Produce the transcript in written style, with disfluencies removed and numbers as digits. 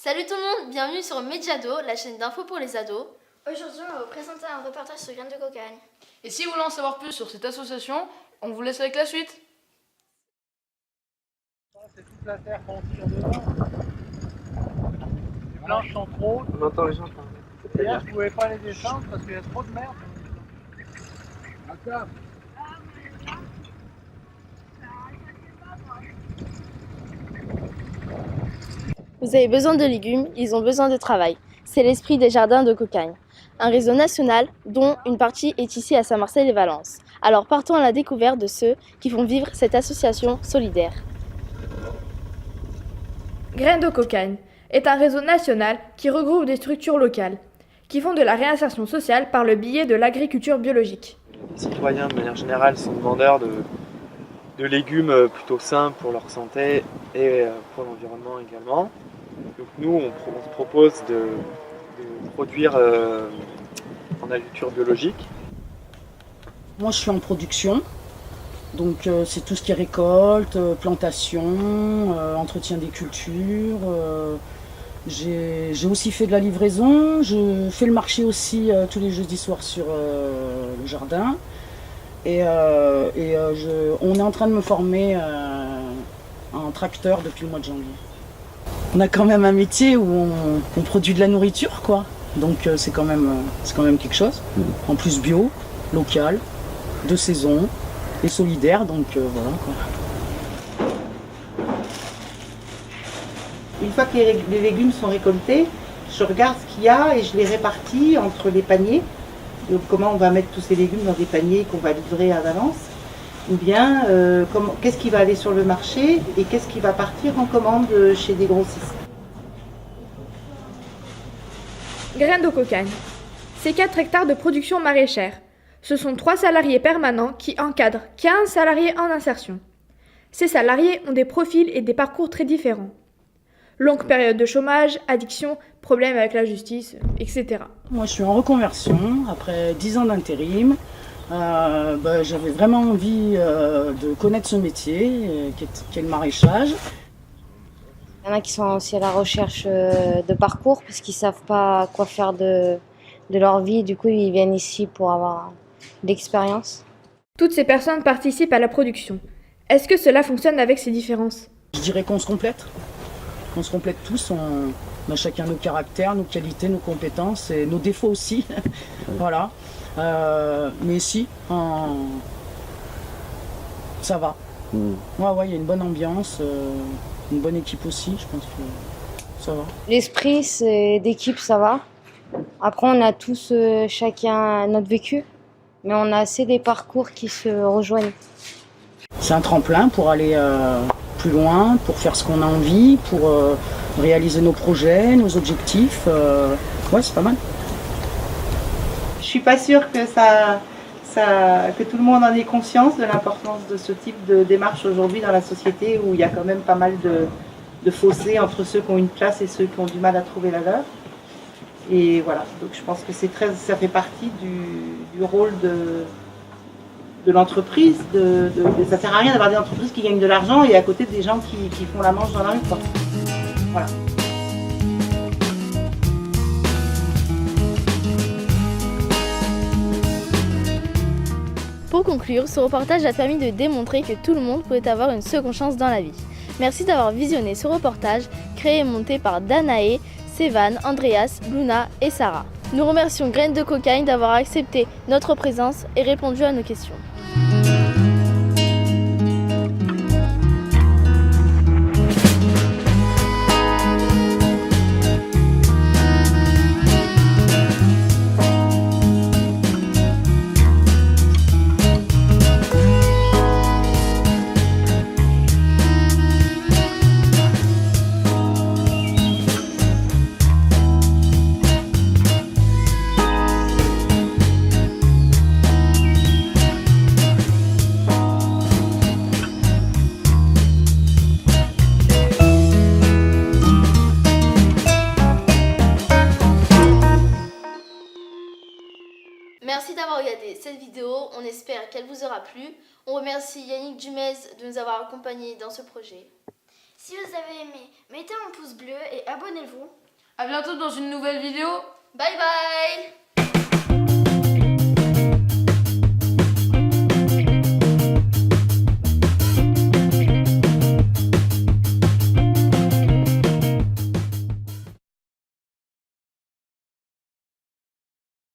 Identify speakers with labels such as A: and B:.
A: Salut tout le monde, bienvenue sur Mediado, la chaîne d'infos pour les ados.
B: Aujourd'hui, on va vous présenter un reportage sur Graines de Cocagne.
C: Et si vous voulez en savoir plus sur cette association, on vous laisse avec la suite.
D: C'est toute la terre qu'on tire dedans. Les planches sont trop.
E: On entend les gens.
D: Hier, je ne pouvais pas les descendre parce qu'il y a trop de merde. Attends.
A: Vous avez besoin de légumes, ils ont besoin de travail. C'est l'esprit des jardins de Cocagne. Un réseau national dont une partie est ici à Saint-Marcel et Valence. Alors partons à la découverte de ceux qui font vivre cette association solidaire.
F: Graines de Cocagne est un réseau national qui regroupe des structures locales qui font de la réinsertion sociale par le biais de l'agriculture biologique.
E: Les citoyens, de manière générale, sont demandeurs de légumes plutôt sains pour leur santé et pour l'environnement également. Donc nous, on se propose de produire en agriculture biologique.
G: Moi, je suis en production, donc c'est tout ce qui est récolte, plantation, entretien des cultures. J'ai aussi fait de la livraison, je fais le marché aussi tous les jeudis soirs sur le jardin. Et on est en train de me former en tracteur depuis le mois de janvier. On a quand même un métier où on produit de la nourriture, quoi. Donc c'est quand même quelque chose. En plus bio, local, de saison et solidaire, donc voilà, quoi.
H: Une fois que les légumes sont récoltés, je regarde ce qu'il y a et je les répartis entre les paniers. Donc, comment on va mettre tous ces légumes dans des paniers qu'on va livrer à Valence, ou bien qu'est-ce qui va aller sur le marché et qu'est-ce qui va partir en commande chez des grossistes.
F: Graines de Cocagne, c'est 4 hectares de production maraîchère. Ce sont 3 salariés permanents qui encadrent 15 salariés en insertion. Ces salariés ont des profils et des parcours très différents. Longue période de chômage, addiction, problèmes avec la justice, etc.
G: Moi, je suis en reconversion après 10 ans d'intérim. J'avais vraiment envie de connaître ce métier, qui est le maraîchage.
I: Il y en a qui sont aussi à la recherche de parcours parce qu'ils ne savent pas quoi faire de leur vie. Du coup, ils viennent ici pour avoir de l'expérience.
F: Toutes ces personnes participent à la production. Est-ce que cela fonctionne avec ces différences ?
G: Je dirais qu'on se complète. On se complète tous, on a chacun nos caractères, nos qualités, nos compétences et nos défauts aussi. Voilà. Mais si, ça va. Ouais, il y a une bonne ambiance, une bonne équipe aussi, je pense que ça va.
I: L'esprit d'équipe, ça va. Après, on a tous chacun notre vécu, mais on a assez des parcours qui se rejoignent.
G: C'est un tremplin pour aller plus loin, pour faire ce qu'on a envie, pour réaliser nos projets, nos objectifs. Ouais, c'est pas mal.
H: Je suis pas sûre que que tout le monde en ait conscience de l'importance de ce type de démarche aujourd'hui dans la société où il y a quand même pas mal de fossés entre ceux qui ont une place et ceux qui ont du mal à trouver la leur. Et voilà, donc je pense que ça fait partie du rôle de l'entreprise. Ça sert à rien d'avoir des entreprises qui gagnent de l'argent et à côté des gens qui font la manche dans la rue, quoi. Voilà.
A: Pour conclure, ce reportage a permis de démontrer que tout le monde pouvait avoir une seconde chance dans la vie. Merci d'avoir visionné ce reportage, créé et monté par Danae, Sévan, Andreas, Luna et Sarah. Nous remercions Graines de Cocagne d'avoir accepté notre présence et répondu à nos questions. Merci d'avoir regardé cette vidéo, on espère qu'elle vous aura plu. On remercie Yannick Dumez de nous avoir accompagnés dans ce projet.
B: Si vous avez aimé, mettez un pouce bleu et abonnez-vous.
C: À bientôt dans une nouvelle vidéo.
B: Bye bye!